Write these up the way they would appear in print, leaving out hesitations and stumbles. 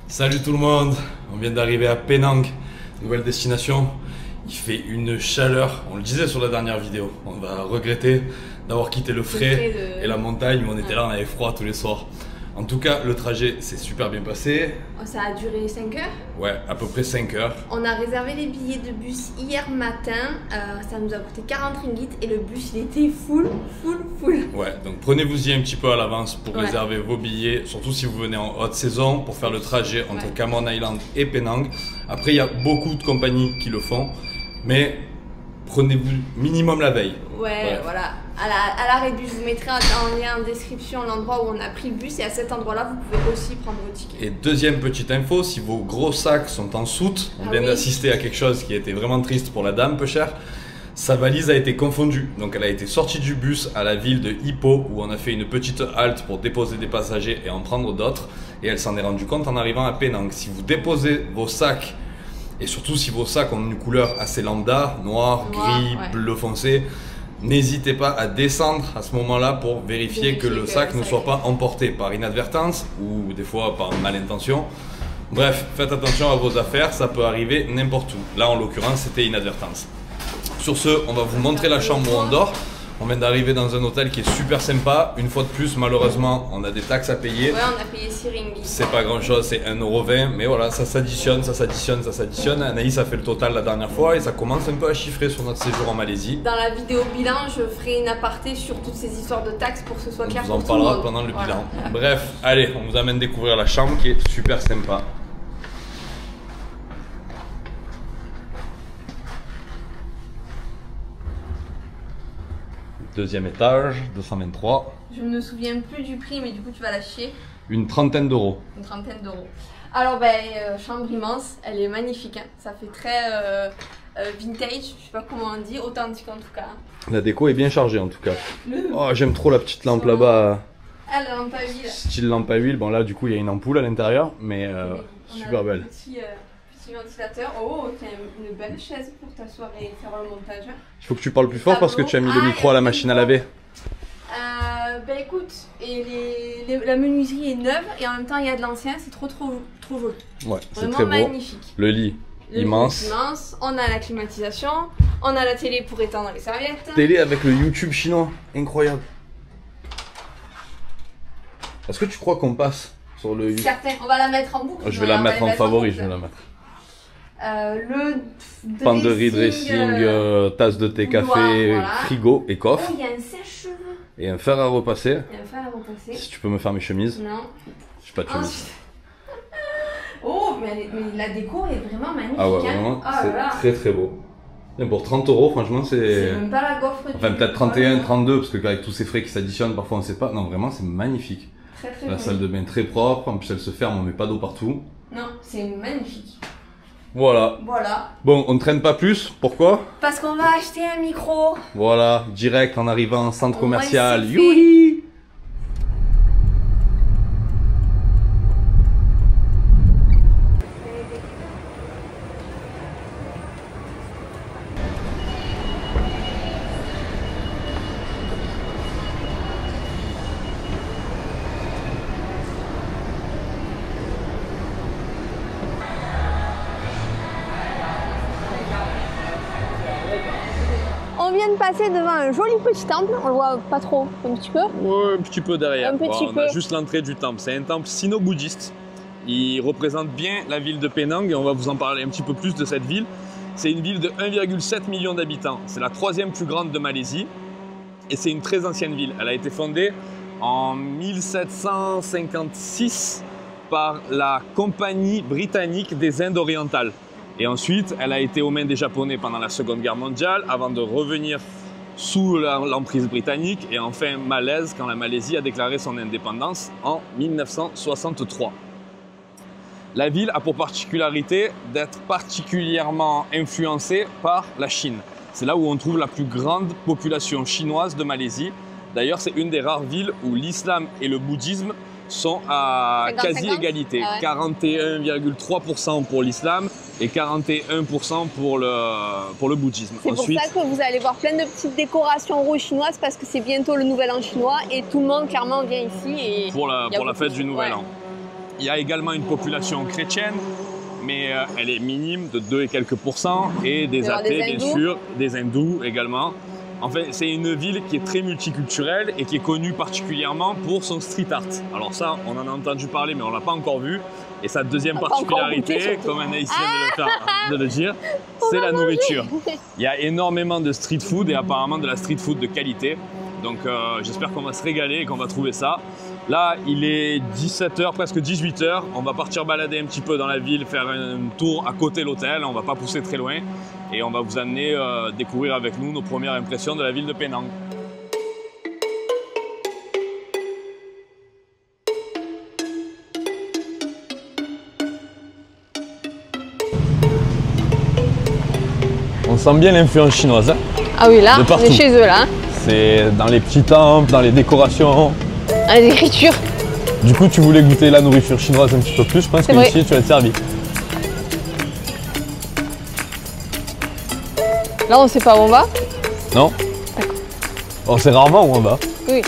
Salut tout le monde, on vient d'arriver à Penang, nouvelle destination. Il fait une chaleur, on le disait sur la dernière vidéo, on va regretter d'avoir quitté le frais et la montagne où on était là, on avait froid tous les soirs. En tout cas, le trajet s'est super bien passé. Ça a duré 5 heures. Ouais, à peu près 5 heures. On a réservé les billets de bus hier matin, ça nous a coûté 40 ringgit et le bus il était full. Ouais, donc prenez-vous-y un petit peu à l'avance pour réserver vos billets, surtout si vous venez en haute saison pour faire le trajet entre Cameron Island et Penang. Après, il y a beaucoup de compagnies qui le font, mais prenez-vous minimum la veille. Ouais, voilà. À l'arrêt bus, je vous mettrai en lien en description l'endroit où on a pris le bus et à cet endroit-là, vous pouvez aussi prendre vos tickets. Et deuxième petite info, si vos gros sacs sont en soute, on vient d'assister à quelque chose qui était vraiment triste pour la dame, peu cher. Sa valise a été confondue, donc elle a été sortie du bus à la ville de Ipoh où on a fait une petite halte pour déposer des passagers et en prendre d'autres. Et elle s'en est rendue compte en arrivant à Penang. Si vous déposez vos sacs, et surtout si vos sacs ont une couleur assez lambda, noir, gris, bleu foncé, n'hésitez pas à descendre à ce moment-là pour vérifier que le sac ne soit pas emporté par inadvertance ou des fois par malintention. Bref, faites attention à vos affaires, ça peut arriver n'importe où. Là en l'occurrence c'était inadvertance. Sur ce, on va vous montrer la chambre où on dort. On vient d'arriver dans un hôtel qui est super sympa. Une fois de plus, malheureusement, on a des taxes à payer. Ouais, on a payé 6 ringgit. C'est pas grand chose, c'est 1,20 €. Mais voilà, ça s'additionne, ça s'additionne, ça s'additionne. Anaïs a fait le total la dernière fois et ça commence un peu à chiffrer sur notre séjour en Malaisie. Dans la vidéo bilan, je ferai une aparté sur toutes ces histoires de taxes pour que ce soit clair pour tout le monde. On vous en parlera pendant le bilan. Bref, allez, on vous amène découvrir la chambre qui est super sympa. Deuxième étage, 223. Je me souviens plus du prix, mais du coup tu vas lâcher. Une trentaine d'euros. Une trentaine d'euros. Alors chambre immense, elle est magnifique, hein. Ça fait très vintage, je sais pas comment on dit, authentique en tout cas. La déco est bien chargée en tout cas. Oh, j'aime trop la petite lampe là-bas. Ah, la lampe à huile. Style lampe à huile, bon là du coup il y a une ampoule à l'intérieur, mais super belle. Petit ventilateur. Oh, tiens, une belle chaise pour t'asseoir et faire le montage. Il faut que tu parles plus fort parce que tu as mis le micro à la machine à laver. Écoute, et la menuiserie est neuve et en même temps il y a de l'ancien, c'est trop joli. Ouais, c'est très beau. Magnifique. Le lit immense. On a la climatisation, on a la télé pour étendre les serviettes. Télé avec le YouTube chinois, incroyable. Est-ce que tu crois qu'on passe sur le YouTube? Certain, on va la mettre en boucle. Je vais la mettre en favori, je vais la mettre. Penderie, dressing, tasse de thé, café, frigo et coffre. Oh, il y a un sèche-cheveux. Et un fer à repasser. Si tu peux me faire mes chemises. Non. J'ai pas de chemise. Oh, mais la déco est vraiment magnifique. Ah ouais, vraiment, c'est très beau. Et pour 30 €, franchement, c'est même pas la gaufre. Enfin, peut-être 31, 32, parce qu'avec tous ces frais qui s'additionnent, parfois on sait pas. Non, vraiment, c'est magnifique. Très la salle de bain très propre, en plus elle se ferme, on met pas d'eau partout. Non, c'est magnifique. Voilà. Bon, on ne traîne pas plus, pourquoi? Parce qu'on va acheter un micro. Voilà, direct en arrivant en centre commercial. Youhi! On vient de passer devant un joli petit temple, on le voit pas trop, un petit peu. Ouais, un petit peu derrière. On a juste l'entrée du temple. C'est un temple sino-bouddhiste. Il représente bien la ville de Penang et on va vous en parler un petit peu plus de cette ville. C'est une ville de 1,7 million d'habitants. C'est la troisième plus grande de Malaisie et c'est une très ancienne ville. Elle a été fondée en 1756 par la Compagnie britannique des Indes orientales. Et ensuite, elle a été aux mains des Japonais pendant la Seconde Guerre mondiale avant de revenir sous l'emprise britannique et enfin malaise quand la Malaisie a déclaré son indépendance en 1963. La ville a pour particularité d'être particulièrement influencée par la Chine. C'est là où on trouve la plus grande population chinoise de Malaisie. D'ailleurs, c'est une des rares villes où l'islam et le bouddhisme sont à quasi-égalité. 41,3% pour l'islam et 41% pour le bouddhisme. C'est pour ça que vous allez voir plein de petites décorations rouges chinoises parce que c'est bientôt le Nouvel An chinois et tout le monde clairement vient ici. Et pour la fête du Nouvel An. Il y a également une population chrétienne, mais elle est minime, de 2 et quelques pourcents, et des athées bien sûr, des hindous également. En fait, c'est une ville qui est très multiculturelle et qui est connue particulièrement pour son street art. Alors ça, on en a entendu parler, mais on ne l'a pas encore vu. Et sa deuxième particularité, comme Anaïs vient de le dire, c'est la nourriture. Il y a énormément de street food et apparemment de la street food de qualité. Donc j'espère qu'on va se régaler et qu'on va trouver ça. Là, il est 17h, presque 18h. On va partir balader un petit peu dans la ville, faire un tour à côté de l'hôtel. On ne va pas pousser très loin. Et on va vous amener découvrir avec nous nos premières impressions de la ville de Penang. On sent bien l'influence chinoise. Hein, ah oui, là, on est chez eux là. C'est dans les petits temples, dans les décorations. Dans les écritures. Du coup, tu voulais goûter la nourriture chinoise un petit peu plus. Je pense qu'ici, tu vas être servi. Là, on ne sait pas où on va? Non. D'accord. On sait rarement où on va. Oui.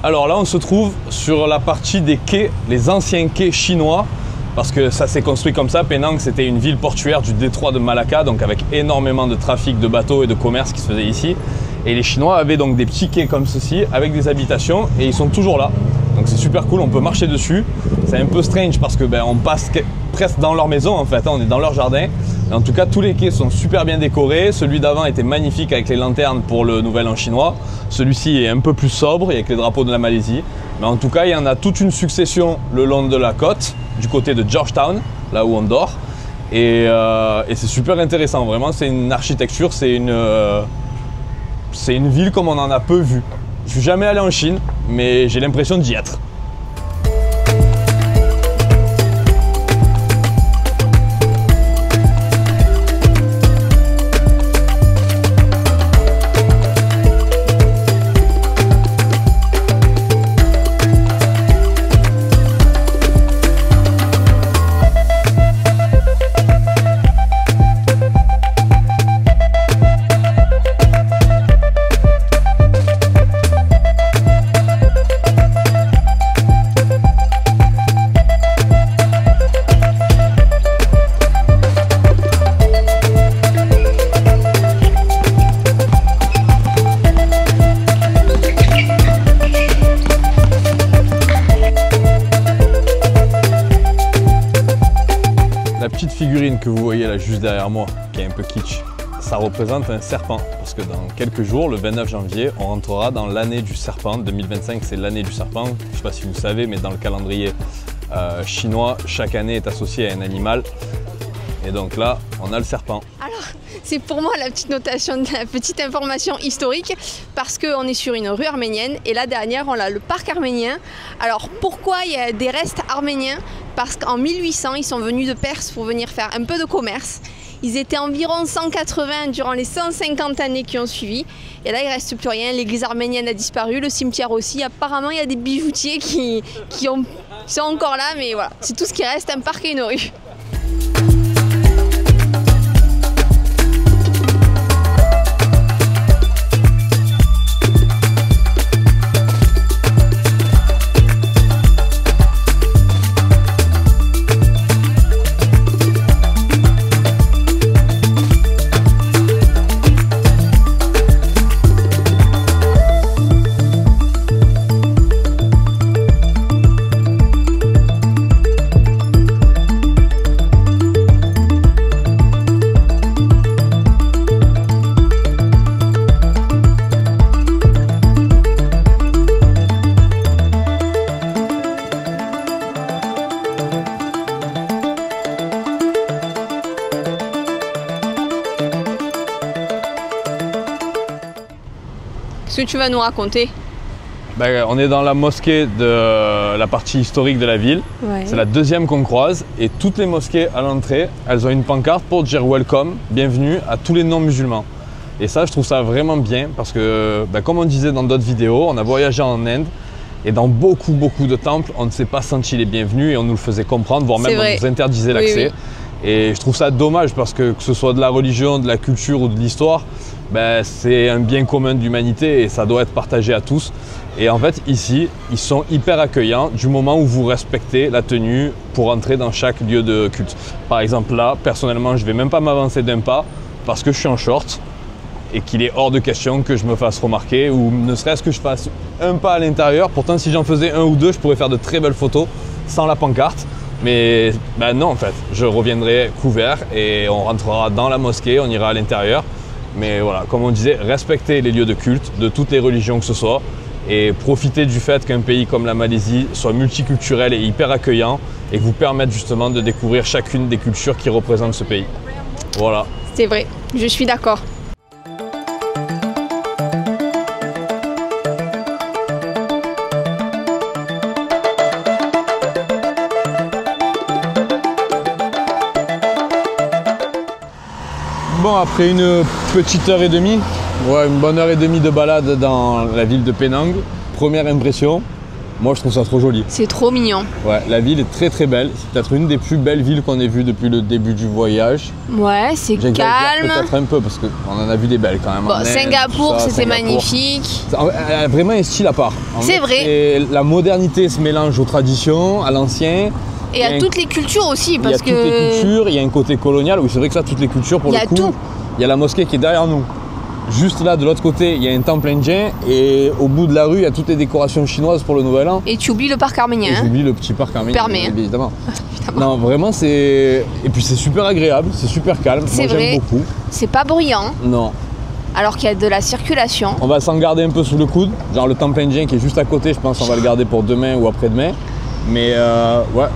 Alors là, on se trouve sur la partie des quais, les anciens quais chinois, parce que ça s'est construit comme ça. Penang, c'était une ville portuaire du détroit de Malacca, donc avec énormément de trafic de bateaux et de commerce qui se faisait ici. Et les Chinois avaient donc des petits quais comme ceci, avec des habitations, et ils sont toujours là. Donc c'est super cool, on peut marcher dessus. C'est un peu strange parce que on passe presque dans leur maison en fait, on est dans leur jardin. Mais en tout cas, tous les quais sont super bien décorés. Celui d'avant était magnifique avec les lanternes pour le Nouvel An chinois. Celui-ci est un peu plus sobre, avec les drapeaux de la Malaisie. Mais en tout cas, il y en a toute une succession le long de la côte, du côté de Georgetown, là où on dort. Et c'est super intéressant, vraiment, c'est une architecture, c'est une ville comme on en a peu vu. Je suis jamais allé en Chine, mais j'ai l'impression d'y être. La petite figurine que vous voyez là juste derrière moi, qui est un peu kitsch, ça représente un serpent. Parce que dans quelques jours, le 29 janvier, on rentrera dans l'année du serpent. 2025, c'est l'année du serpent. Je ne sais pas si vous le savez, mais dans le calendrier chinois, chaque année est associée à un animal. Et donc là, on a le serpent. Alors, c'est pour moi la petite notation, la petite information historique, parce qu'on est sur une rue arménienne et là derrière on a le parc arménien. Alors pourquoi il y a des restes arméniens? Parce qu'en 1800 ils sont venus de Perse pour venir faire un peu de commerce. Ils étaient environ 180 durant les 150 années qui ont suivi. Et là il ne reste plus rien, l'église arménienne a disparu, le cimetière aussi. Apparemment il y a des bijoutiers qui sont encore là, mais voilà, c'est tout ce qui reste, un parc et une rue. Qu'est-ce que tu vas nous raconter? On est dans la mosquée de la partie historique de la ville. Ouais. C'est la deuxième qu'on croise et toutes les mosquées à l'entrée, elles ont une pancarte pour dire welcome, bienvenue à tous les non-musulmans. Et ça, je trouve ça vraiment bien parce que, comme on disait dans d'autres vidéos, on a voyagé en Inde et dans beaucoup de temples, on ne s'est pas senti les bienvenus et on nous le faisait comprendre, voire même on nous interdisait l'accès. Oui. Et je trouve ça dommage parce que ce soit de la religion, de la culture ou de l'histoire, c'est un bien commun de l'humanité et ça doit être partagé à tous. Et en fait, ici, ils sont hyper accueillants du moment où vous respectez la tenue pour entrer dans chaque lieu de culte. Par exemple, là, personnellement, je ne vais même pas m'avancer d'un pas parce que je suis en short et qu'il est hors de question que je me fasse remarquer ou ne serait-ce que je fasse un pas à l'intérieur. Pourtant, si j'en faisais un ou deux, je pourrais faire de très belles photos sans la pancarte. Mais non, en fait, je reviendrai couvert et on rentrera dans la mosquée, on ira à l'intérieur. Mais voilà, comme on disait, respectez les lieux de culte de toutes les religions que ce soit et profitez du fait qu'un pays comme la Malaisie soit multiculturel et hyper accueillant et vous permette justement de découvrir chacune des cultures qui représentent ce pays. Voilà. C'est vrai, je suis d'accord. Bon, après une petite heure et demie, une bonne heure et demie de balade dans la ville de Penang, première impression, moi je trouve ça trop joli. C'est trop mignon. Ouais, la ville est très belle, c'est peut-être une des plus belles villes qu'on ait vues depuis le début du voyage. Ouais, c'est calme. Peut-être un peu parce qu'on en a vu des belles quand même. Bon, Singapour, c'était magnifique. Elle a vraiment un style à part. C'est vrai. Et la modernité se mélange aux traditions, à l'ancien. Et à toutes les cultures aussi, parce que... Il y a toutes les cultures, il y a un côté colonial, oui c'est vrai que ça, toutes les cultures pour le coup. Tout. Il y a la mosquée qui est derrière nous. Juste là, de l'autre côté, il y a un temple indien et au bout de la rue, il y a toutes les décorations chinoises pour le Nouvel An. Et tu oublies le parc arménien. Et j'oublie le petit parc arménien, évidemment. Évidemment. Non, vraiment, c'est... Et puis c'est super agréable, c'est super calme. C'est vrai. J'aime beaucoup. C'est pas bruyant. Non. Alors qu'il y a de la circulation. On va s'en garder un peu sous le coude. Genre le temple indien qui est juste à côté, je pense qu'on va le garder pour demain ou après-demain. Mais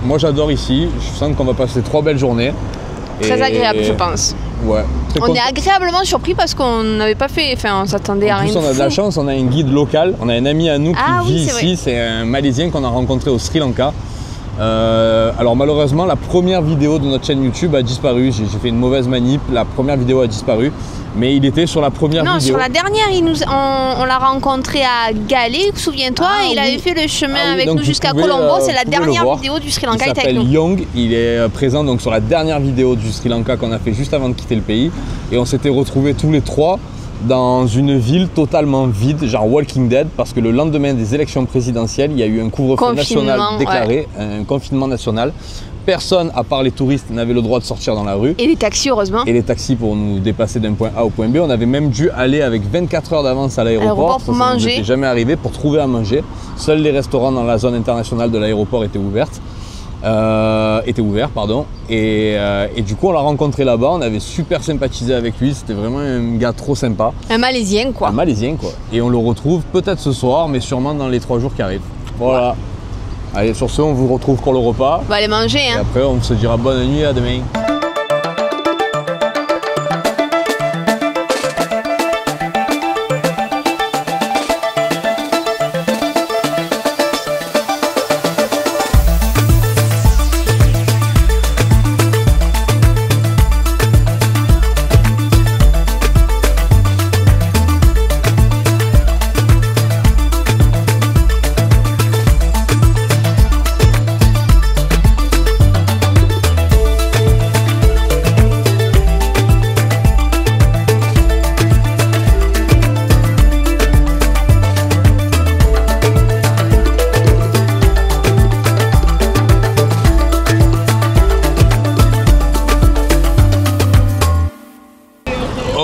moi j'adore ici, je sens qu'on va passer 3 belles journées. Très agréable, je pense. Ouais. On est agréablement surpris parce qu'on n'avait pas fait, on s'attendait à rien. En plus, on a de la chance, on a un guide local, on a un ami à nous qui vit ici, c'est un Malaisien qu'on a rencontré au Sri Lanka. Alors malheureusement, la première vidéo de notre chaîne YouTube a disparu, j'ai fait une mauvaise manip, la première vidéo a disparu. Mais il était sur la première vidéo. Non, sur la dernière, on l'a rencontré à Galé, souviens-toi, il avait fait le chemin avec nous jusqu'à Colombo. C'est la dernière vidéo du Sri Lanka. Il s'appelle Young, il est présent donc sur la dernière vidéo du Sri Lanka qu'on a fait juste avant de quitter le pays. Et on s'était retrouvés tous les trois dans une ville totalement vide, genre Walking Dead, parce que le lendemain des élections présidentielles, il y a eu un couvre-feu national déclaré, un confinement national. Personne, à part les touristes, n'avait le droit de sortir dans la rue. Et les taxis, heureusement. Et les taxis pour nous déplacer d'un point A au point B. On avait même dû aller avec 24 heures d'avance à l'aéroport. Pour manger. Ça n'était jamais arrivé pour trouver à manger. Seuls les restaurants dans la zone internationale de l'aéroport étaient ouverts. Et du coup, on l'a rencontré là-bas. On avait super sympathisé avec lui. C'était vraiment un gars trop sympa. Un Malaisien, quoi. Un Malaisien, quoi. Et on le retrouve peut-être ce soir, mais sûrement dans les 3 jours qui arrivent. Voilà. Ouais. Allez, sur ce, on vous retrouve pour le repas. On va aller manger. Et après, on se dira bonne nuit, à demain.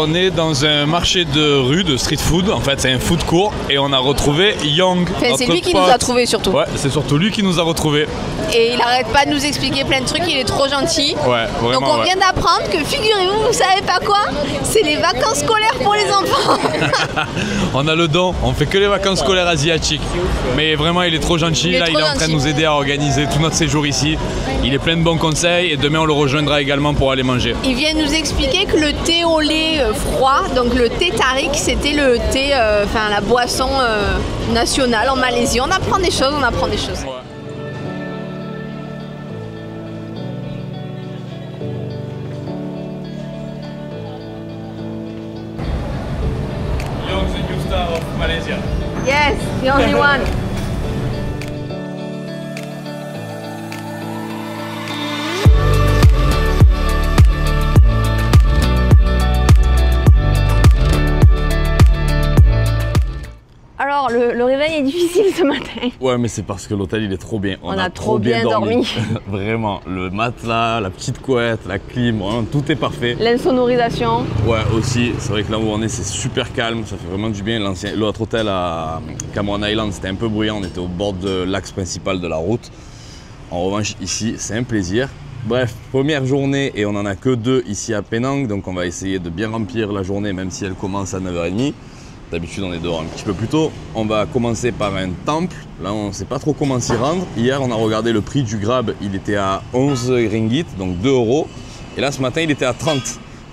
On est dans un marché de rue, de street food, en fait c'est un food court et on a retrouvé Young. C'est lui qui nous a trouvé surtout. Ouais, c'est surtout lui qui nous a retrouvés. Et il arrête pas de nous expliquer plein de trucs, il est trop gentil. Ouais, vraiment. Donc on vient d'apprendre que, figurez-vous, vous savez pas quoi? C'est les vacances scolaires pour les enfants. On a le don, on fait que les vacances scolaires asiatiques. Mais vraiment il est trop gentil, il est en train de nous aider à organiser tout notre séjour ici. Il est plein de bons conseils et demain on le rejoindra également pour aller manger. Il vient nous expliquer que le thé au lait froid. Donc le thé tarik, c'était le thé, enfin la boisson nationale en Malaisie. On apprend des choses, on apprend des choses. Ouais. Young, the new star of Malaysia. Yes, the only one. Alors, le réveil est difficile ce matin. Ouais, mais c'est parce que l'hôtel il est trop bien. On a trop bien dormi. Vraiment, le matelas, la petite couette, la clim, vraiment, tout est parfait. L'insonorisation. Ouais, aussi, c'est vrai que là où on est, c'est super calme, ça fait vraiment du bien. L'autre hôtel à Cameron Island, c'était un peu bruyant, on était au bord de l'axe principal de la route. En revanche, ici, c'est un plaisir. Bref, première journée et on n'en a que 2 ici à Penang, donc on va essayer de bien remplir la journée, même si elle commence à 9h30. D'habitude, on est dehors un petit peu plus tôt. On va commencer par un temple. Là, on ne sait pas trop comment s'y rendre. Hier, on a regardé le prix du grab. Il était à 11 ringgit, donc 2 €. Et là, ce matin, il était à 30.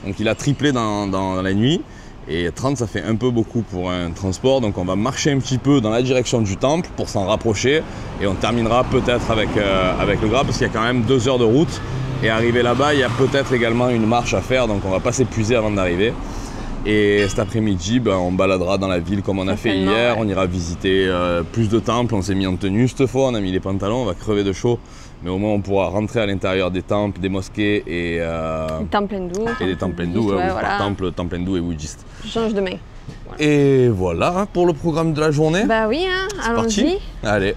Donc, il a triplé dans la nuit. Et 30, ça fait un peu beaucoup pour un transport. Donc, on va marcher un petit peu dans la direction du temple pour s'en rapprocher. Et on terminera peut-être avec le grab parce qu'il y a quand même 2 heures de route. Et arrivé là-bas, il y a peut-être également une marche à faire. Donc, on ne va pas s'épuiser avant d'arriver. Et cet après-midi, on baladera dans la ville comme on a fait hier. Ouais. On ira visiter plus de temples. On s'est mis en tenue cette fois, on a mis les pantalons, on va crever de chaud. Mais au moins, on pourra rentrer à l'intérieur des temples, des mosquées et des temples hindous. Et des temples hindous, ouais, voilà. Temple hindou et bouddhiste. Je change de main. Voilà. Et voilà pour le programme de la journée. Bah oui, hein, allons-y. Allez.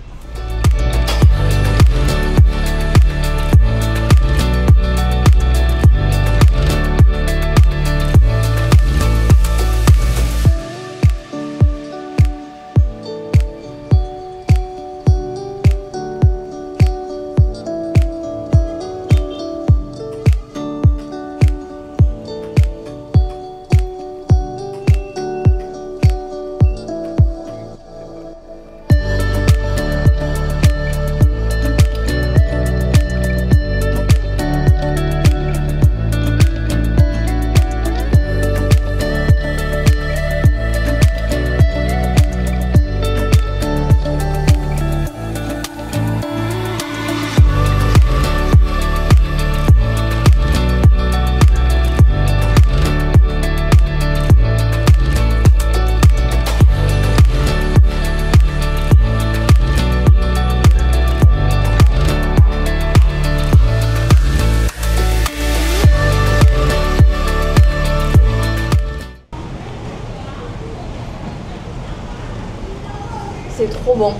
C'est trop bon.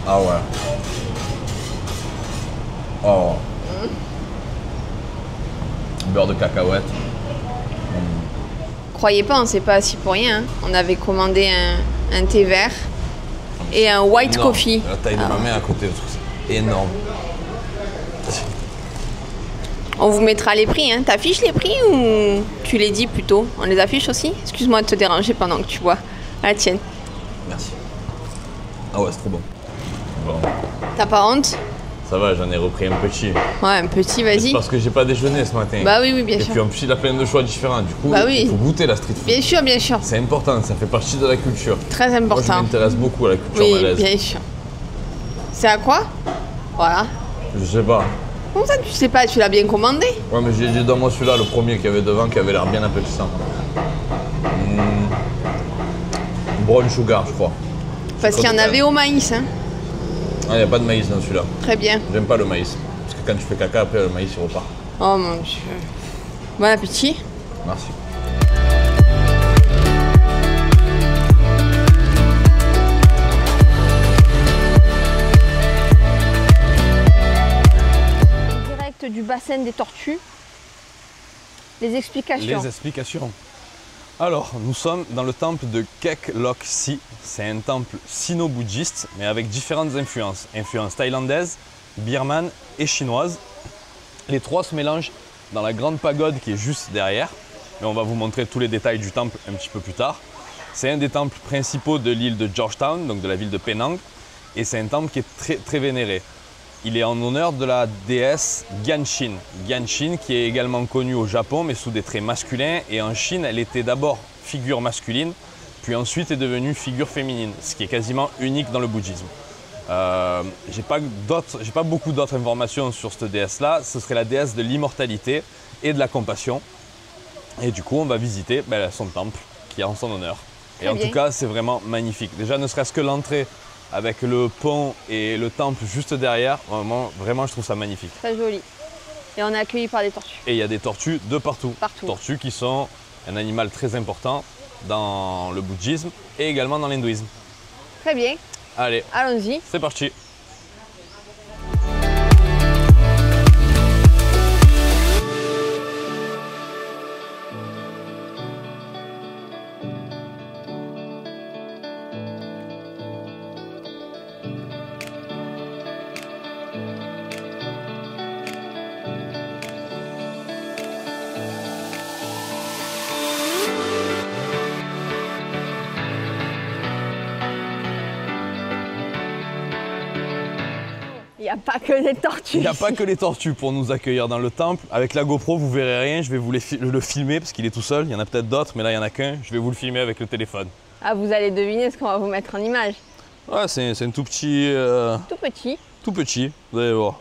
Ah ouais. Oh. Beurre de cacahuète. Croyez pas, on s'est pas assis pour rien. Hein. On avait commandé un thé vert et un white coffee. La taille de ma main à côté, le truc, c'est énorme. On vous mettra les prix, hein. T'affiches les prix ou tu les dis plutôt? On les affiche aussi? Excuse-moi de te déranger pendant que tu bois. À la tienne. Merci. Ah ouais, c'est trop bon. T'as pas honte? Ça va, j'en ai repris un petit. Ouais, un petit, vas-y. Parce que j'ai pas déjeuné ce matin. Bah oui, bien sûr. Et puis en plus, il a plein de choix différents. Du coup, bah oui. il faut goûter la street food. Bien sûr, bien sûr. C'est important, ça fait partie de la culture. Très important. Moi, je m'intéresse beaucoup à la culture malaise. Oui, bien sûr. C'est à quoi? Voilà. Je sais pas. Comment ça, tu sais pas? Tu l'as bien commandé? Ouais, mais j'ai dit dans moi celui-là, le premier qu'il y avait devant, qui avait l'air bien appétissant. Brown sugar, je crois. Parce qu'il y en avait au maïs, hein. Ah, il n'y a pas de maïs dans celui-là. Très bien. J'aime pas le maïs. Parce que quand tu fais caca, après le maïs il repart. Oh mon Dieu. Bon appétit. Merci. Direct du bassin des tortues. Les explications. Les explications. Alors, nous sommes dans le temple de Kek Lok Si. C'est un temple sino-bouddhiste, mais avec différentes influences. Influences thaïlandaises, birmanes et chinoises. Les trois se mélangent dans la grande pagode qui est juste derrière. Mais on va vous montrer tous les détails du temple un petit peu plus tard. C'est un des temples principaux de l'île de Georgetown, donc de la ville de Penang. Et c'est un temple qui est très, très vénéré. il est en honneur de la déesse Ganshin. Ganshin qui est également connue au Japon mais sous des traits masculins, et en Chine elle était d'abord figure masculine puis ensuite est devenue figure féminine, ce qui est quasiment unique dans le bouddhisme. J'ai pas beaucoup d'autres informations sur cette déesse là. Ce serait la déesse de l'immortalité et de la compassion, et du coup on va visiter son temple qui est en son honneur. Et en tout cas c'est vraiment magnifique, déjà ne serait-ce que l'entrée avec le pont et le temple juste derrière, vraiment je trouve ça magnifique. Très joli. Et on est accueilli par des tortues. Et il y a des tortues de partout. Tortues qui sont un animal très important dans le bouddhisme et également dans l'hindouisme. Très bien. Allez, allons-y. C'est parti. Il n'y a pas que les tortues. Il n'y a pas que les tortues pour nous accueillir dans le temple. Avec la GoPro, vous verrez rien. Je vais vous le filmer parce qu'il est tout seul. Il y en a peut-être d'autres, mais là, il n'y en a qu'un. Je vais vous le filmer avec le téléphone. Ah, vous allez deviner ce qu'on va vous mettre en image. Ouais, c'est un tout petit... Tout petit. Tout petit, vous allez voir.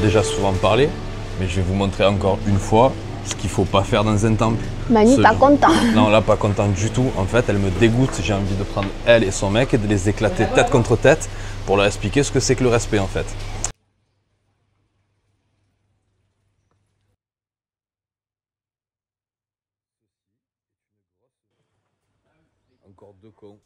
Déjà souvent parlé, mais je vais vous montrer encore une fois ce qu'il ne faut pas faire dans un temple. Manu, pas content. Non, là, pas content du tout. En fait, elle me dégoûte. J'ai envie de prendre elle et son mec et de les éclater tête contre tête pour leur expliquer ce que c'est que le respect, en fait. Encore deux cons.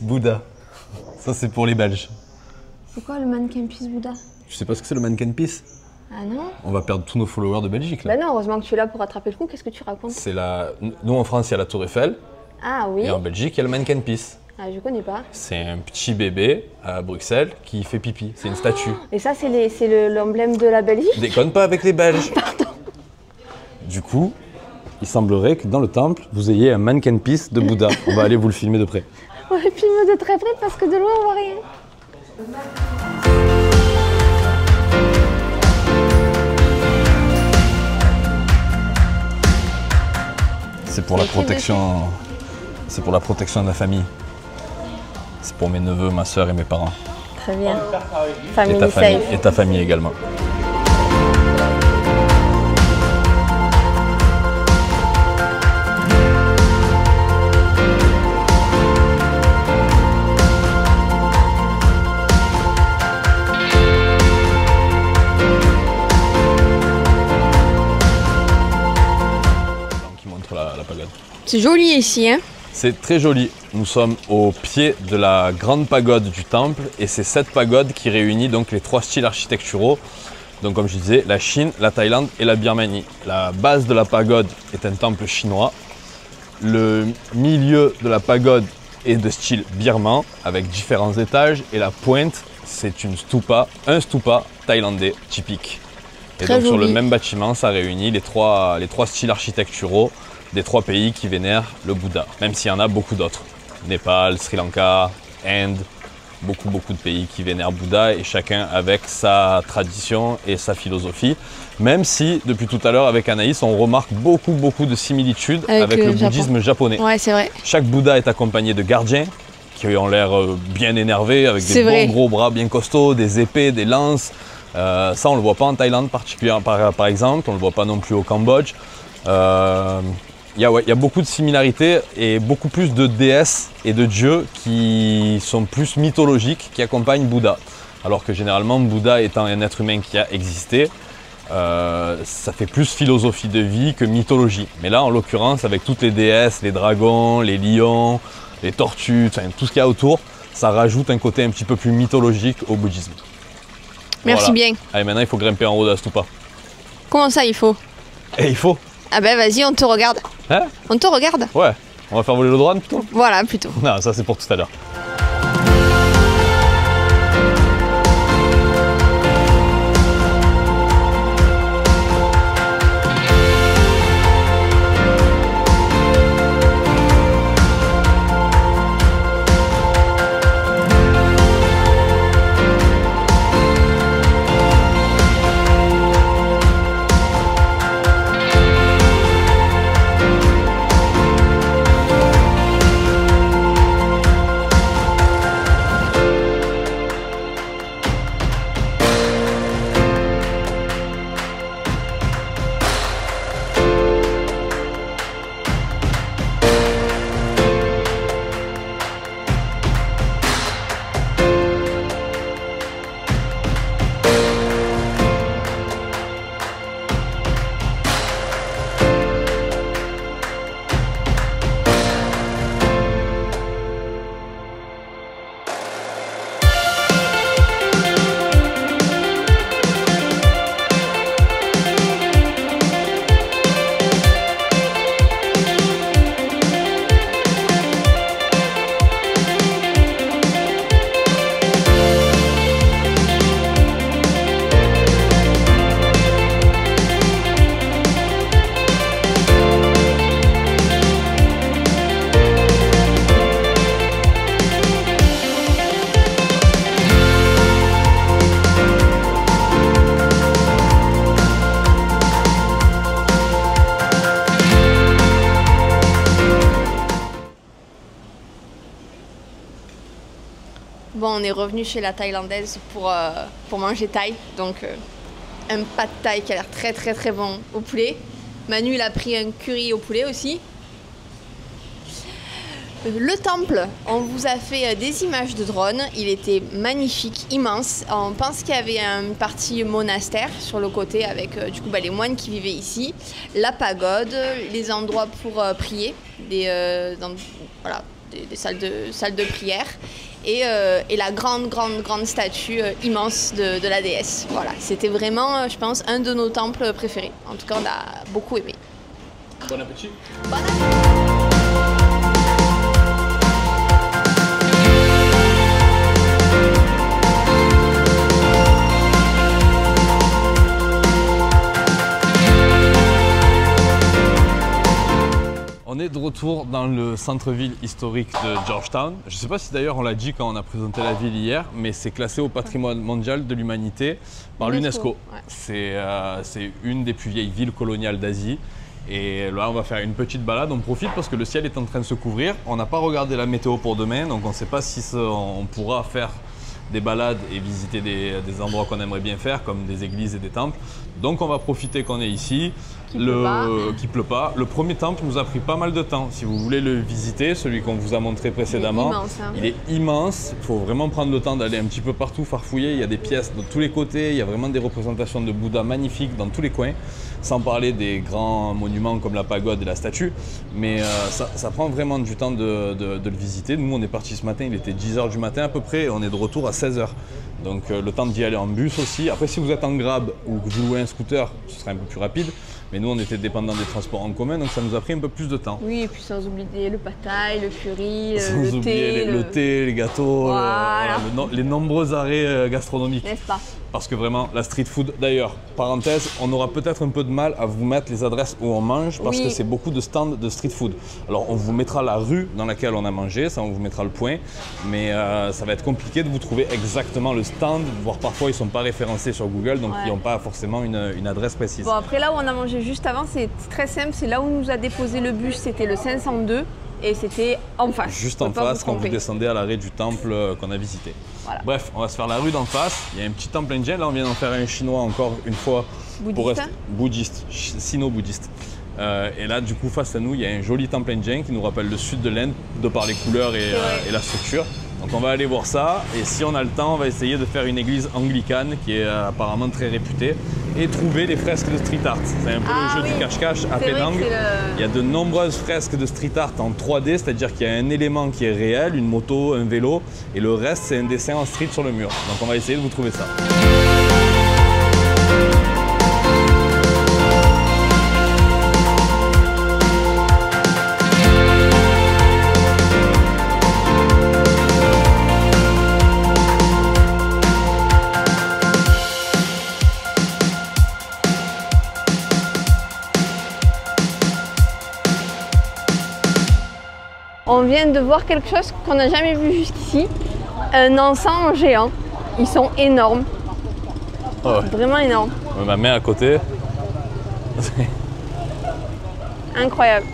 Bouddha. Ça c'est pour les Belges. C'est quoi le mannequin Peace Bouddha? Je sais pas ce que c'est le mannequin Peace. Ah non? On va perdre tous nos followers de Belgique là. Bah non, heureusement que tu es là pour rattraper le coup, qu'est-ce que tu racontes? C'est la... Nous en France il y a la Tour Eiffel. Ah oui. Et en Belgique il y a le mannequin Peace. Ah je connais pas. C'est un petit bébé à Bruxelles qui fait pipi, c'est une statue. Et ça c'est l'emblème de la Belgique? Déconne pas avec les Belges. Pardon. Du coup, il semblerait que dans le temple vous ayez un mannequin Peace de Bouddha. On va aller vous le filmer de près. On va filmer de très près parce que de loin on voit rien. C'est pour la protection. C'est pour la protection de la famille. C'est pour mes neveux, ma soeur et mes parents. Très bien. Family safe. Et ta famille également. C'est joli ici, hein? C'est très joli. Nous sommes au pied de la grande pagode du temple et c'est cette pagode qui réunit donc les trois styles architecturaux Donc comme je disais, la Chine, la Thaïlande et la Birmanie. La base de la pagode est un temple chinois. Le milieu de la pagode est de style birman avec différents étages et la pointe, c'est un stupa thaïlandais typique. Et Très donc sur joli. le même bâtiment, ça réunit les trois styles architecturaux des 3 pays qui vénèrent le Bouddha, même s'il y en a beaucoup d'autres. Népal, Sri Lanka, Inde, beaucoup de pays qui vénèrent Bouddha et chacun avec sa tradition et sa philosophie. Même si, depuis tout à l'heure avec Anaïs, on remarque beaucoup de similitudes avec le bouddhisme japonais. Ouais, c'est vrai. Chaque Bouddha est accompagné de gardiens qui ont l'air bien énervés, avec des bons gros bras bien costauds, des épées, des lances. Ça, on ne le voit pas en Thaïlande particulièrement, par exemple, on ne le voit pas non plus au Cambodge. Il y a beaucoup de similarités et beaucoup plus de déesses et de dieux qui sont plus mythologiques, qui accompagnent Bouddha. Alors que généralement, Bouddha étant un être humain qui a existé, ça fait plus philosophie de vie que mythologie. Mais là, en l'occurrence, avec toutes les déesses, les dragons, les lions, les tortues, enfin, tout ce qu'il y a autour, ça rajoute un côté un petit peu plus mythologique au bouddhisme. Merci bien. Allez, maintenant, il faut grimper en haut de la stupa. Comment ça, il faut? Et il faut. Ah ben vas-y, on te regarde. Hein? On te regarde? Ouais. On va faire voler le drone plutôt? Voilà, plutôt. Non, ça c'est pour tout à l'heure. Bon, on est revenu chez la thaïlandaise pour manger thaï. Donc, un pad thaï qui a l'air très bon au poulet. Manu, il a pris un curry au poulet aussi. Le temple, on vous a fait des images de drone. Il était magnifique, immense. On pense qu'il y avait une partie monastère sur le côté avec du coup les moines qui vivaient ici, la pagode, les endroits pour prier, des salles de prière et la grande statue immense de la déesse. Voilà, c'était vraiment, je pense, un de nos temples préférés. En tout cas, on a beaucoup aimé. Bon appétit. Bon appétit. On est de retour dans le centre-ville historique de Georgetown. Je ne sais pas si d'ailleurs on l'a dit quand on a présenté la ville hier, mais c'est classé au patrimoine mondial de l'humanité par l'UNESCO. Ouais. C'est une des plus vieilles villes coloniales d'Asie. Et là, on va faire une petite balade. On profite parce que le ciel est en train de se couvrir. On n'a pas regardé la météo pour demain, donc on ne sait pas si on pourra faire des balades et visiter des endroits qu'on aimerait bien faire, comme des églises et des temples. Donc on va profiter qu'on est ici, qu'il pleut pas. Le premier temple nous a pris pas mal de temps. Si vous voulez le visiter, celui qu'on vous a montré précédemment, il est immense. Il faut vraiment prendre le temps d'aller un petit peu partout, farfouiller. Il y a des pièces de tous les côtés, il y a vraiment des représentations de Bouddha magnifiques dans tous les coins, sans parler des grands monuments comme la pagode et la statue. Mais ça prend vraiment du temps de le visiter. Nous, on est partis ce matin, il était 10 h du matin à peu près, et on est de retour à 16 h. Donc le temps d'y aller en bus aussi. Après, si vous êtes en Grab ou que vous louez un scooter, ce sera un peu plus rapide. Mais nous, on était dépendants des transports en commun, donc ça nous a pris un peu plus de temps. Oui, et puis sans oublier le pad-thai, le curry, le thé. Le thé, les gâteaux, voilà. les nombreux arrêts gastronomiques. N'est-ce pas? Parce que vraiment, la street food, d'ailleurs, parenthèse, on aura peut-être un peu de mal à vous mettre les adresses où on mange parce que c'est beaucoup de stands de street food. Alors, on vous mettra la rue dans laquelle on a mangé, ça, on vous mettra le point, mais ça va être compliqué de vous trouver exactement le stand, voire parfois ils ne sont pas référencés sur Google, donc ils n'ont pas forcément une adresse précise. Bon, après, là où on a mangé juste avant, c'est très simple, c'est là où nous a déposé le bus, c'était le 502. Et c'était en face. Juste en face quand vous descendez à l'arrêt du temple qu'on a visité. Voilà. Bref, on va se faire la rue d'en face. Il y a un petit temple indien. Là, on vient d'en faire un chinois encore une fois. Bouddhiste, sino-bouddhiste. Et là, du coup, face à nous, il y a un joli temple indien qui nous rappelle le sud de l'Inde, de par les couleurs et la structure. Donc on va aller voir ça. Et si on a le temps, on va essayer de faire une église anglicane qui est apparemment très réputée. Et trouver les fresques de street art. C'est un peu le jeu du cache-cache à Penang. Il y a de nombreuses fresques de street art en 3D, c'est-à-dire qu'il y a un élément qui est réel, une moto, un vélo, et le reste c'est un dessin en street sur le mur. Donc on va essayer de vous trouver ça. On vient de voir quelque chose qu'on n'a jamais vu jusqu'ici, un encens géant. Ils sont énormes, vraiment énormes. Ma main à côté. Incroyable.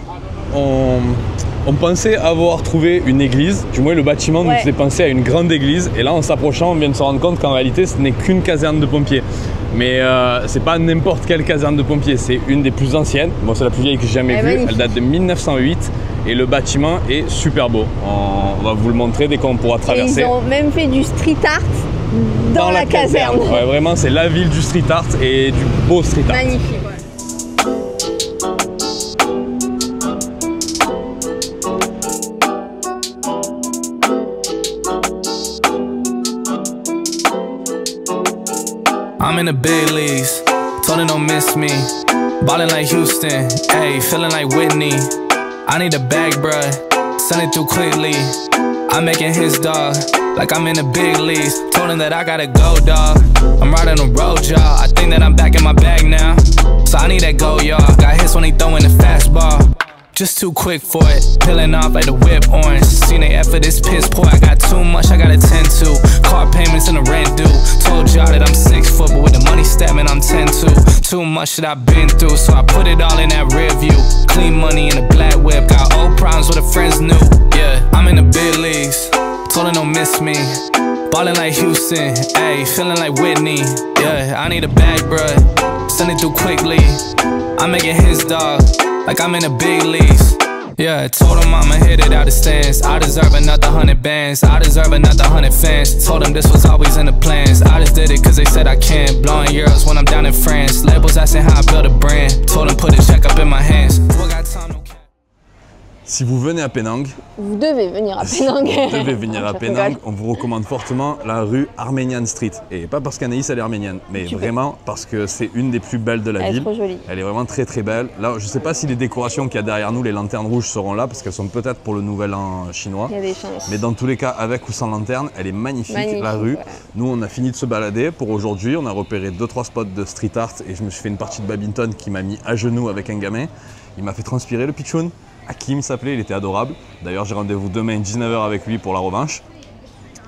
On pensait avoir trouvé une église, du moins le bâtiment nous faisait penser à une grande église, et là en s'approchant on vient de se rendre compte qu'en réalité ce n'est qu'une caserne de pompiers. Mais c'est pas n'importe quelle caserne de pompiers, c'est une des plus anciennes. Bon, c'est la plus vieille que j'ai jamais vue, elle date de 1908 et le bâtiment est super beau. On va vous le montrer dès qu'on pourra traverser. Et ils ont même fait du street art dans la caserne. Ouais, vraiment, c'est la ville du street art et du beau street art. Magnifique. Ouais. I'm in the big leagues, told her don't miss me. Ballin' like Houston, ayy, feeling like Whitney. I need a bag, bruh, send it through quickly. I'm making his dog, like I'm in the big leagues. Told him that I gotta go, dog. I'm riding the road, y'all. I think that I'm back in my bag now. So I need that go, y'all. Got hits when he throwing the fastball. Just too quick for it, peeling off like the whip orange. Seen they effort, this piss poor. I got too much, I gotta tend to. Car payments and the rent due. Told y'all that I'm 6 foot, but with the money statement, I'm 10-2. Too much that I've been through, so I put it all in that rear view. Clean money in a black whip, got old problems with the friends new. Yeah, I'm in the big leagues, told her don't miss me. Ballin' like Houston, ayy, feeling like Whitney. Yeah, I need a bag, bruh, send it through quickly. I'm making his dog, like I'm in the big leagues. Yeah, I told him I'ma hit it out the stands. I deserve another 100 bands, I deserve another 100 fans. Told them this was always in the plans. I just did it cause they said I can. Blowing euros when I'm down in France. Labels asking how I build a brand. Told them put a check up in my hands. Si vous venez à Penang, vous devez venir à Penang. Vous devez venir à Penang. On vous recommande fortement la rue Armenian Street. Et pas parce qu'Anaïs elle est arménienne, mais vraiment parce que c'est une des plus belles de la ville. Elle est trop jolie. Elle est vraiment très très belle. Là, je sais pas si les décorations qu'il y a derrière nous, les lanternes rouges seront là parce qu'elles sont peut-être pour le nouvel an chinois. Il y a des chances. Mais dans tous les cas, avec ou sans lanterne, elle est magnifique la rue. Ouais. Nous, on a fini de se balader pour aujourd'hui. On a repéré 2-3 spots de street art et je me suis fait une partie de badminton qui m'a mis à genoux avec un gamin. Il m'a fait transpirer le pitchoun. Hakim s'appelait, il était adorable. D'ailleurs, j'ai rendez-vous demain 19h avec lui pour la revanche.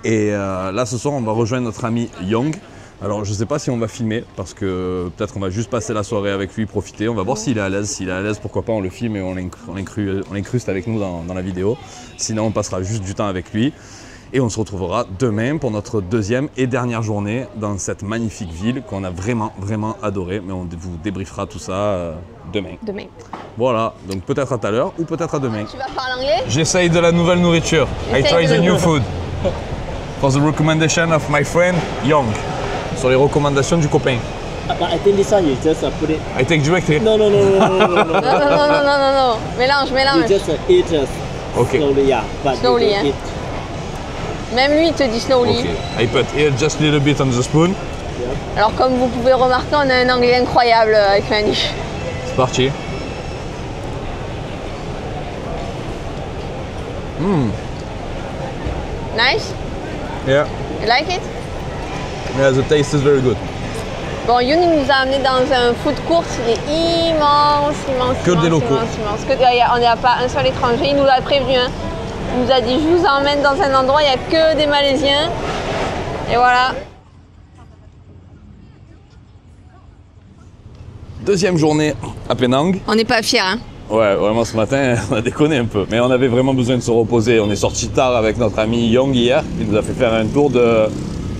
Et là, ce soir, on va rejoindre notre ami Young. Alors, je ne sais pas si on va filmer, parce que peut-être qu'on va juste passer la soirée avec lui, profiter. On va voir s'il est à l'aise. S'il est à l'aise, pourquoi pas, on le filme et on l'incruste avec nous dans la vidéo. Sinon, on passera juste du temps avec lui. Et on se retrouvera demain pour notre deuxième et dernière journée dans cette magnifique ville qu'on a vraiment, vraiment adorée. Mais on vous débriefera tout ça demain. Voilà, donc peut-être à tout à l'heure ou peut-être à demain. Tu vas parler anglais? J'essaye de la nouvelle nourriture. I try the new food. For the recommendation of my friend Young. Sur les recommandations du copain. But I think this one you just put it. I take directly. No. Mélange. You just eat okay. slowly, yeah. But slowly, yeah. Même lui, il te dit slowly. Okay. I put here just a little bit on the spoon. Alors comme vous pouvez remarquer, on a un anglais incroyable avec Manu. C'est parti. Nice? Yeah. You like it? Yeah, the taste is very good. Bon, Youn il nous a amené dans un food court, il est immense. Que des locaux. Immense. On n'y a pas un seul étranger, il nous l'a prévenu. Hein. Il nous a dit, je vous emmène dans un endroit, il n'y a que des Malaisiens. Et voilà. Deuxième journée à Penang. On n'est pas fiers, hein. Ouais, vraiment ce matin, on a déconné un peu. Mais on avait vraiment besoin de se reposer. On est sorti tard avec notre ami Young hier. Il nous a fait faire un tour de...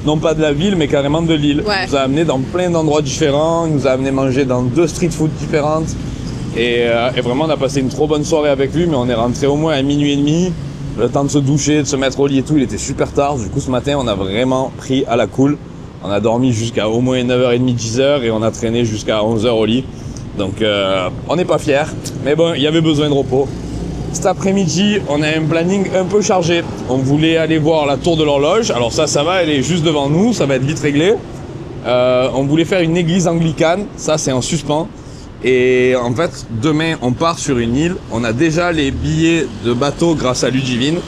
non pas de la ville, mais carrément de l'île. Ouais. Il nous a amené dans plein d'endroits différents. Il nous a amené manger dans 2 street food différentes. Et vraiment, on a passé une trop bonne soirée avec lui. Mais on est rentré au moins à minuit et demi. Le temps de se doucher, de se mettre au lit et tout, il était super tard. Du coup, ce matin, on a vraiment pris à la cool. On a dormi jusqu'à au moins 9h30, 10h. Et on a traîné jusqu'à 11h au lit. Donc on n'est pas fiers, mais bon, il y avait besoin de repos. Cet après-midi, on a un planning un peu chargé. On voulait aller voir la tour de l'horloge. Alors ça va, elle est juste devant nous, ça va être vite réglé. On voulait faire une église anglicane, ça c'est en suspens. Et en fait, demain, on part sur une île. On a déjà les billets de bateau grâce à Ludivine,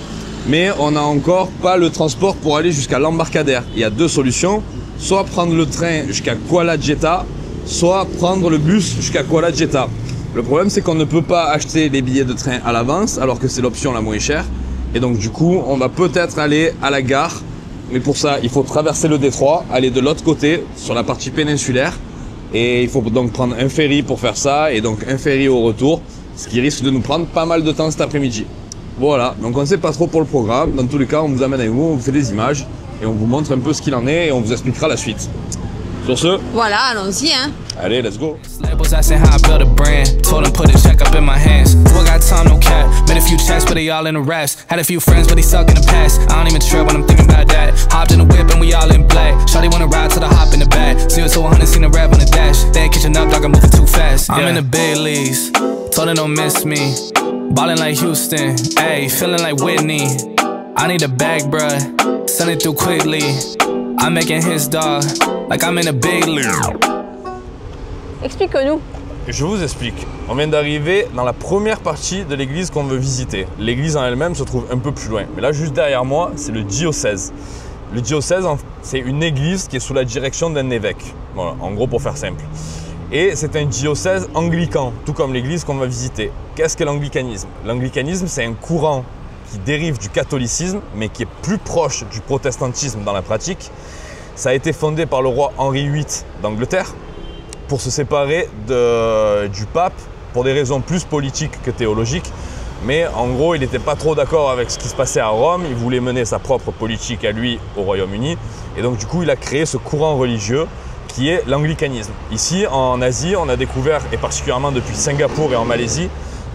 mais on n'a encore pas le transport pour aller jusqu'à l'embarcadère. Il y a 2 solutions, soit prendre le train jusqu'à Kuala Jetta, soit prendre le bus jusqu'à Kuala Jetta. Le problème, c'est qu'on ne peut pas acheter les billets de train à l'avance, alors que c'est l'option la moins chère. Et donc, du coup, on va peut-être aller à la gare. Mais pour ça, il faut traverser le détroit, aller de l'autre côté, sur la partie péninsulaire. Et il faut donc prendre un ferry pour faire ça, et donc un ferry au retour, ce qui risque de nous prendre pas mal de temps cet après-midi. Voilà, donc on ne sait pas trop pour le programme. Dans tous les cas, on vous amène avec vous, on vous fait des images, et on vous montre un peu ce qu'il en est, et on vous expliquera la suite. Sur ce, voilà, allons-y, hein. Allez, let's go. Labels asking how I build a brand. Told them put a check up in my hands. Boy got time, no cap. Made a few checks, but they all in the rest. Had a few friends, but they suck in the past. I don't even trip when I'm thinking about that. Hopped in the whip and we all in black. Shawty wanna ride to the hop in the back. 0 to 100, seen the rev on the dash. They ain't catching up, dog, I'm moving too fast. I'm in the big leagues. Told them don't miss me. Ballin' like Houston. Ayy, feeling like Whitney. I need a bag, bruh. Send it through quickly. I'm making his dog like I'm in a big league. Explique-nous. Je vous explique. On vient d'arriver dans la première partie de l'église qu'on veut visiter. L'église en elle-même se trouve un peu plus loin. Mais là, juste derrière moi, c'est le diocèse. Le diocèse, c'est une église qui est sous la direction d'un évêque. Voilà, en gros, pour faire simple. Et c'est un diocèse anglican, tout comme l'église qu'on va visiter. Qu'est-ce qu'est l'anglicanisme? L'anglicanisme, c'est un courant qui dérive du catholicisme, mais qui est plus proche du protestantisme dans la pratique. Ça a été fondé par le roi Henri VIII d'Angleterre pour se séparer du pape pour des raisons plus politiques que théologiques. Mais en gros, il n'était pas trop d'accord avec ce qui se passait à Rome. Il voulait mener sa propre politique à lui au Royaume-Uni. Et donc du coup, il a créé ce courant religieux qui est l'anglicanisme. Ici, en Asie, on a découvert, et particulièrement depuis Singapour et en Malaisie,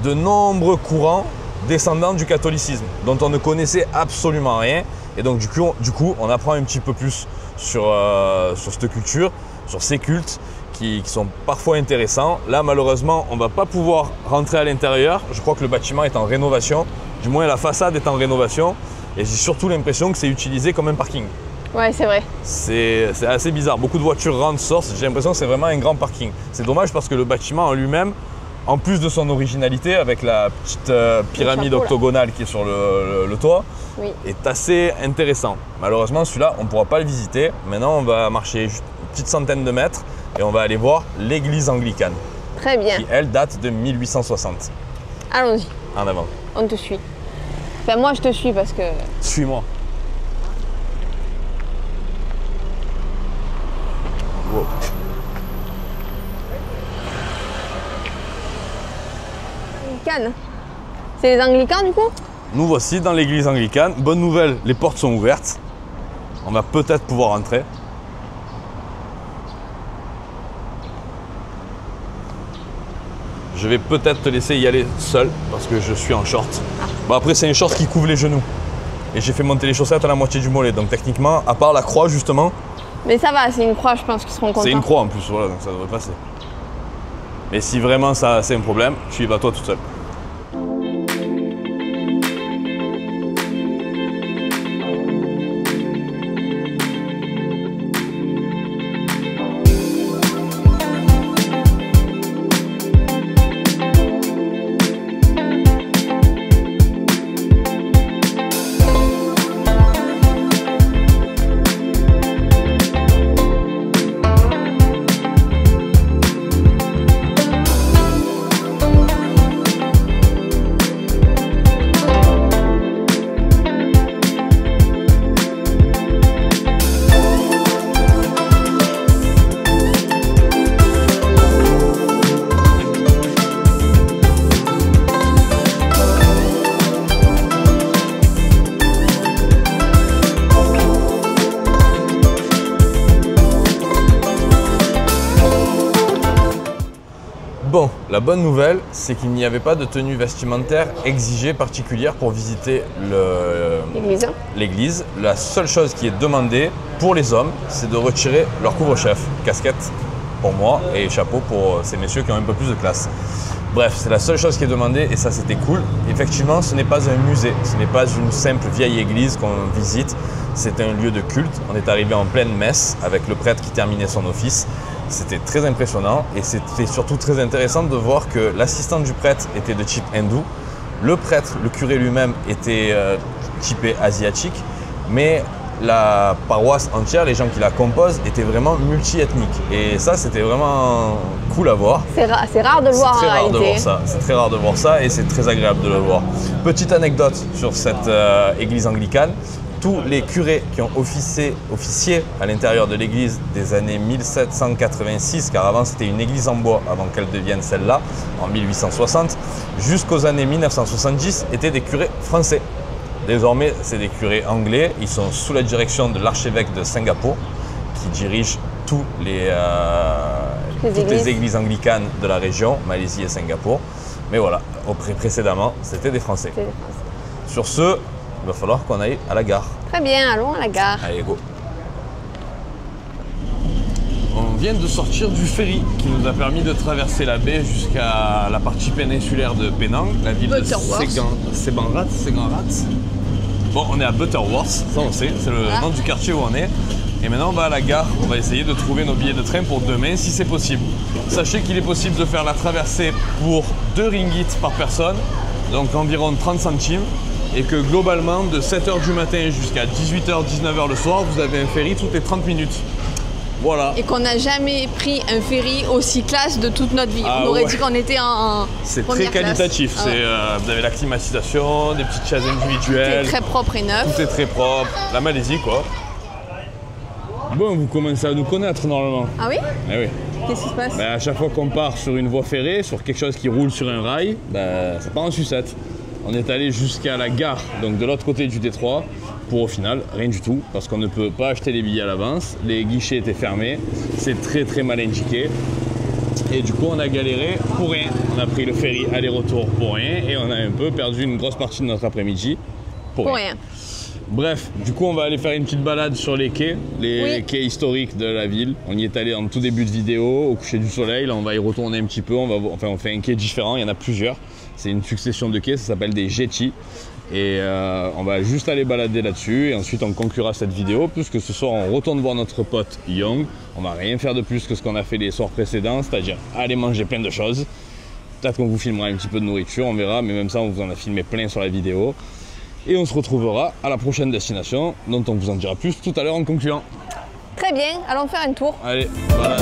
de nombreux courants descendants du catholicisme, dont on ne connaissait absolument rien. Et donc du coup on apprend un petit peu plus sur cette culture, sur ces cultes qui sont parfois intéressants. Là, malheureusement, on ne va pas pouvoir rentrer à l'intérieur. Je crois que le bâtiment est en rénovation, du moins la façade est en rénovation. Et j'ai surtout l'impression que c'est utilisé comme un parking. Ouais, c'est vrai. C'est assez bizarre. Beaucoup de voitures rentrent, sortent. J'ai l'impression que c'est vraiment un grand parking. C'est dommage parce que le bâtiment en lui-même, en plus de son originalité avec la petite pyramide octogonale qui est sur le toit, oui, est assez intéressant. Malheureusement, celui-là, on ne pourra pas le visiter. Maintenant, on va marcher une petite centaine de mètres et on va aller voir l'église anglicane. Très bien. Qui, elle, date de 1860. Allons-y. En avant. On te suit. Enfin, moi, je te suis parce que... Suis-moi. Wow. Anglicane. C'est les anglicans du coup? Nous voici dans l'église anglicane. Bonne nouvelle, les portes sont ouvertes. On va peut-être pouvoir entrer. Je vais peut-être te laisser y aller seul parce que je suis en short. Bon, après, c'est un short qui couvre les genoux. Et j'ai fait monter les chaussettes à la moitié du mollet. Donc techniquement, à part la croix justement. Mais ça va, c'est une croix, je pense qu'ils seront contents. C'est une croix en plus, voilà, donc ça devrait passer. Mais si vraiment ça c'est un problème, tu y vas toi tout seul. Bon, la bonne nouvelle, c'est qu'il n'y avait pas de tenue vestimentaire exigée particulière pour visiter l'église. La seule chose qui est demandée pour les hommes, c'est de retirer leur couvre-chef, casquette pour moi et chapeau pour ces messieurs qui ont un peu plus de classe. Bref, c'est la seule chose qui est demandée et ça c'était cool. Effectivement, ce n'est pas un musée, ce n'est pas une simple vieille église qu'on visite, c'est un lieu de culte. On est arrivé en pleine messe avec le prêtre qui terminait son office. C'était très impressionnant et c'était surtout très intéressant de voir que l'assistant du prêtre était de type hindou, le prêtre, le curé lui-même était typé asiatique, mais la paroisse entière, les gens qui la composent étaient vraiment multi-ethniques et ça c'était vraiment cool à voir. C'est rare de le voir en réalité. C'est très rare de voir ça et c'est très agréable de le voir. Petite anecdote sur cette église anglicane. Tous les curés qui ont officié à l'intérieur de l'église des années 1786, car avant c'était une église en bois, avant qu'elle devienne celle-là, en 1860, jusqu'aux années 1970, étaient des curés français. Désormais, c'est des curés anglais, ils sont sous la direction de l'archevêque de Singapour, qui dirige toutes les églises anglicanes de la région, Malaisie et Singapour. Mais voilà, précédemment, c'était des Français. Sur ce, il va falloir qu'on aille à la gare. Très bien, allons à la gare. Allez, go. On vient de sortir du ferry qui nous a permis de traverser la baie jusqu'à la partie péninsulaire de Penang, la ville de Sebanrat. Bon, on est à Butterworth, ça on sait, c'est le nom du quartier où on est. Et maintenant on va à la gare, on va essayer de trouver nos billets de train pour demain si c'est possible. Sachez qu'il est possible de faire la traversée pour 2 ringgits par personne, donc environ 30 centimes. Et que globalement, de 7h du matin jusqu'à 18h, 19h le soir, vous avez un ferry toutes les 30 minutes. Voilà. Et qu'on n'a jamais pris un ferry aussi classe de toute notre vie. On aurait dit qu'on était en c'est très qualitatif. Vous avez la climatisation, des petites chaises individuelles. Tout est très propre et neuf. Tout est très propre. La Malaisie, quoi. Bon, vous commencez à nous connaître normalement. Ah oui? Eh oui. Qu'est-ce qui se passe? À chaque fois qu'on part sur une voie ferrée, sur quelque chose qui roule sur un rail, ça part en sucette. On est allé jusqu'à la gare, donc de l'autre côté du détroit, pour au final rien du tout, parce qu'on ne peut pas acheter les billets à l'avance, les guichets étaient fermés, c'est très mal indiqué. Et du coup on a galéré pour rien. On a pris le ferry aller-retour pour rien et on a un peu perdu une grosse partie de notre après-midi pour rien. Bref, du coup on va aller faire une petite balade sur les quais, quais historiques de la ville. On y est allé en tout début de vidéo, au coucher du soleil. Là on va y retourner un petit peu, on fait un quai différent, il y en a plusieurs. C'est une succession de quais, ça s'appelle des jetties. Et on va juste aller balader là-dessus et ensuite on conclura cette vidéo puisque ce soir on retourne voir notre pote Young. On va rien faire de plus que ce qu'on a fait les soirs précédents, c'est-à-dire aller manger plein de choses. Peut-être qu'on vous filmera un petit peu de nourriture, on verra, mais même ça on vous en a filmé plein sur la vidéo. Et on se retrouvera à la prochaine destination dont on vous en dira plus tout à l'heure en concluant. Très bien, allons faire un tour. Allez, voilà.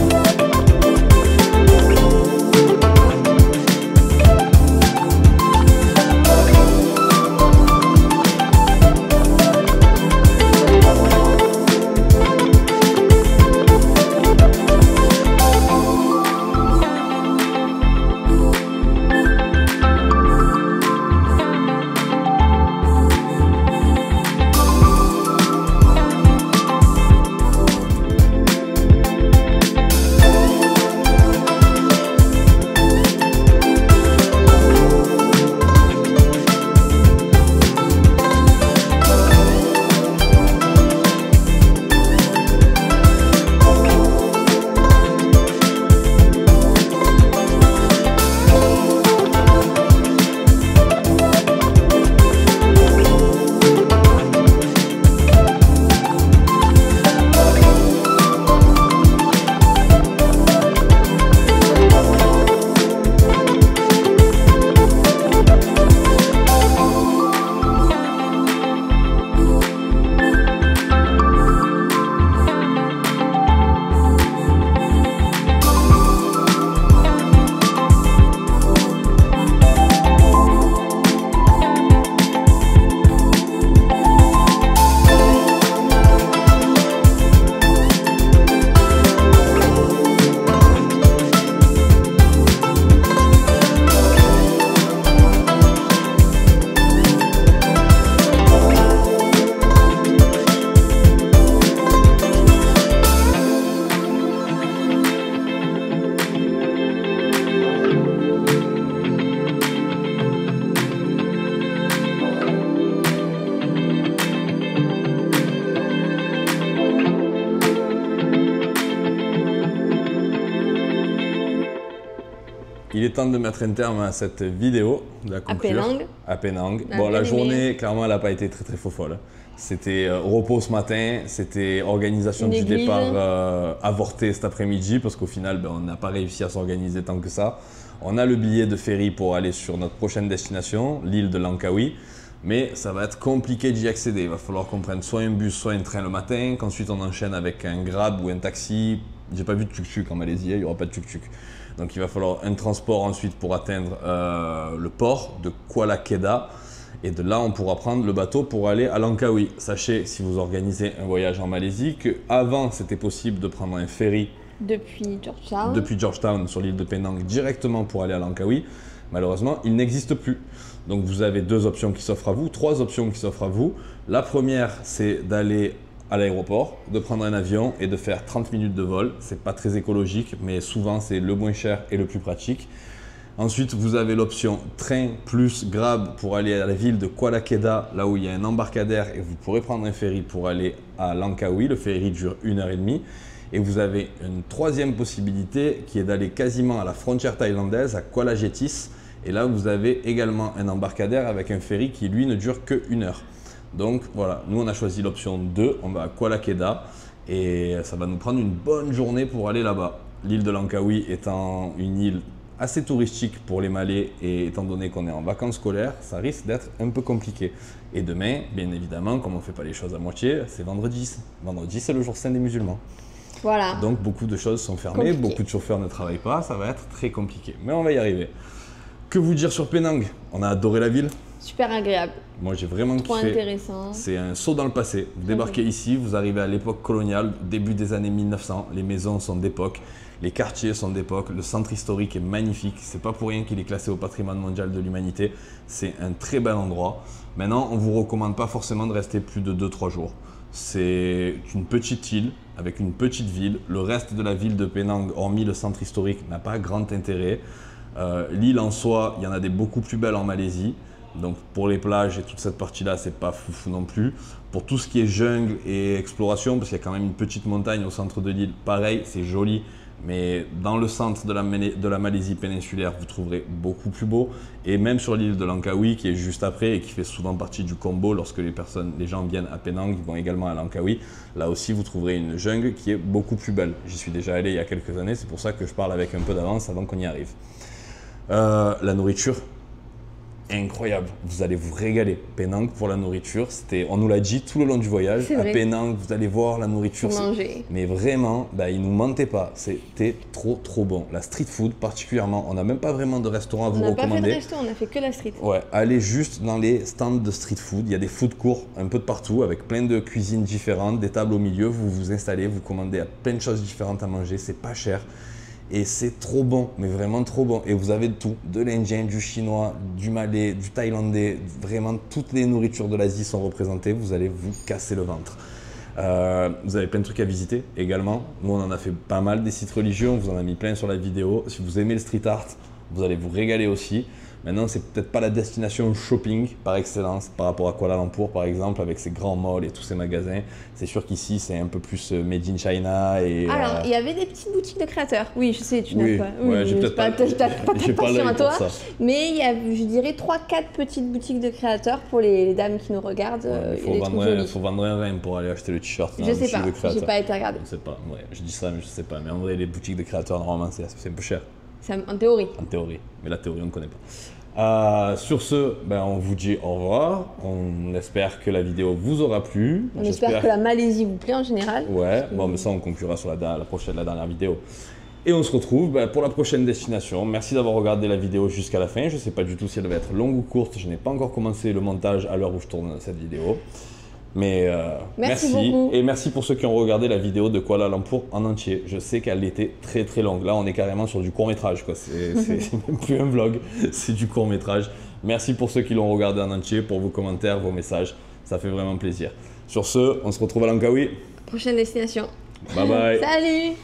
il est temps de mettre un terme à cette vidéo, de la conclure. À Penang. Bon, la journée, clairement, elle n'a pas été très folle. C'était repos ce matin, c'était organisation du départ avorté cet après-midi parce qu'au final, on n'a pas réussi à s'organiser tant que ça. On a le billet de ferry pour aller sur notre prochaine destination, l'île de Langkawi. Mais ça va être compliqué d'y accéder. Il va falloir qu'on prenne soit un bus, soit un train le matin, qu'ensuite on enchaîne avec un Grab ou un taxi. J'ai pas vu de tuk-tuk en Malaisie, il n'y aura pas de tuk-tuk. Donc il va falloir un transport ensuite pour atteindre le port de Kuala Kedah. Et de là, on pourra prendre le bateau pour aller à Langkawi. Sachez, si vous organisez un voyage en Malaisie, qu'avant c'était possible de prendre un ferry depuis Georgetown sur l'île de Penang directement pour aller à Langkawi. Malheureusement, il n'existe plus. Donc vous avez deux options qui s'offrent à vous, trois options qui s'offrent à vous. La première, c'est d'aller à l'aéroport, de prendre un avion et de faire 30 minutes de vol. C'est pas très écologique, mais souvent c'est le moins cher et le plus pratique. Ensuite, vous avez l'option train plus Grab pour aller à la ville de Kuala Kedah, là où il y a un embarcadère et vous pourrez prendre un ferry pour aller à Langkawi. Le ferry dure 1h30. Et vous avez une troisième possibilité qui est d'aller quasiment à la frontière thaïlandaise, à Kuala Jetis. Et là, vous avez également un embarcadère avec un ferry qui, lui, ne dure que 1 heure. Donc voilà, nous, on a choisi l'option 2. On va à Kuala Kedah et ça va nous prendre une bonne journée pour aller là-bas. L'île de Langkawi étant une île assez touristique pour les Malais et étant donné qu'on est en vacances scolaires, ça risque d'être un peu compliqué. Et demain, bien évidemment, comme on ne fait pas les choses à moitié, c'est vendredi. Vendredi, c'est le jour saint des musulmans. Voilà. Donc beaucoup de choses sont fermées, beaucoup de chauffeurs ne travaillent pas, ça va être très compliqué. Mais on va y arriver. Que vous dire sur Penang? On a adoré la ville. Super agréable. Moi j'ai vraiment kiffé. Trop intéressant. C'est un saut dans le passé. Vous débarquez ici, vous arrivez à l'époque coloniale, début des années 1900. Les maisons sont d'époque, les quartiers sont d'époque, le centre historique est magnifique. C'est pas pour rien qu'il est classé au patrimoine mondial de l'humanité. C'est un très bel endroit. Maintenant, on ne vous recommande pas forcément de rester plus de 2-3 jours. C'est une petite île avec une petite ville. Le reste de la ville de Penang, hormis le centre historique, n'a pas grand intérêt. L'île en soi, il y en a des beaucoup plus belles en Malaisie. Donc pour les plages et toute cette partie-là, c'est pas foufou non plus. Pour tout ce qui est jungle et exploration, parce qu'il y a quand même une petite montagne au centre de l'île, pareil, c'est joli. Mais dans le centre de la Malaisie péninsulaire, vous trouverez beaucoup plus beau. Et même sur l'île de Langkawi, qui est juste après et qui fait souvent partie du combo, lorsque les gens viennent à Penang, ils vont également à Langkawi. Là aussi, vous trouverez une jungle qui est beaucoup plus belle. J'y suis déjà allé il y a quelques années, c'est pour ça que je parle avec un peu d'avance avant qu'on y arrive. La nourriture, incroyable, vous allez vous régaler. Penang pour la nourriture, on nous l'a dit tout le long du voyage. À Penang, vous allez voir la nourriture. Mais vraiment, ils ne nous mentaient pas. C'était trop bon. La street food particulièrement, on n'a même pas vraiment de restaurant à vous recommander. On n'a pas fait de resto, on a fait que la street. Ouais, allez juste dans les stands de street food. Il y a des food courts un peu de partout avec plein de cuisines différentes, des tables au milieu. Vous vous installez, vous commandez à plein de choses différentes à manger. C'est pas cher. Et c'est trop bon, mais vraiment trop bon. Et vous avez de tout, de l'indien, du chinois, du malais, du thaïlandais. Vraiment, toutes les nourritures de l'Asie sont représentées. Vous allez vous casser le ventre. Vous avez plein de trucs à visiter également. Nous, on en a fait pas mal des sites religieux. On vous en a mis plein sur la vidéo. Si vous aimez le street art, vous allez vous régaler aussi. Maintenant, c'est peut-être pas la destination shopping par excellence par rapport à Kuala Lumpur, par exemple, avec ses grands malls et tous ces magasins. C'est sûr qu'ici, c'est un peu plus made in China. Alors, il y avait des petites boutiques de créateurs. Oui, je sais, tu n'as pas. Oui, ouais, j'ai peut-être pas ta passion à toi. Mais il y a, je dirais, 3-4 petites boutiques de créateurs pour les dames qui nous regardent. Il faut vendre un rein pour aller acheter le t-shirt. Je sais pas, j'ai pas été regardée. Je sais pas, je dis ça, mais je sais pas. Mais en vrai, les boutiques de créateurs, normalement, c'est un peu cher. En théorie. En théorie, mais la théorie, on ne connaît pas. Sur ce, on vous dit au revoir. On espère que la vidéo vous aura plu. On espère que la Malaisie vous plaît en général. Ouais, bon, mais ça, on conclura sur la dernière vidéo. Et on se retrouve pour la prochaine destination. Merci d'avoir regardé la vidéo jusqu'à la fin. Je ne sais pas du tout si elle va être longue ou courte. Je n'ai pas encore commencé le montage à l'heure où je tourne cette vidéo. Mais merci beaucoup. Et merci pour ceux qui ont regardé la vidéo de Kuala Lumpur en entier. Je sais qu'elle était très longue. Là, on est carrément sur du court-métrage. C'est même plus un vlog, c'est du court-métrage. Merci pour ceux qui l'ont regardé en entier, pour vos commentaires, vos messages. Ça fait vraiment plaisir. Sur ce, on se retrouve à Langkawi. Prochaine destination. Bye bye. Salut.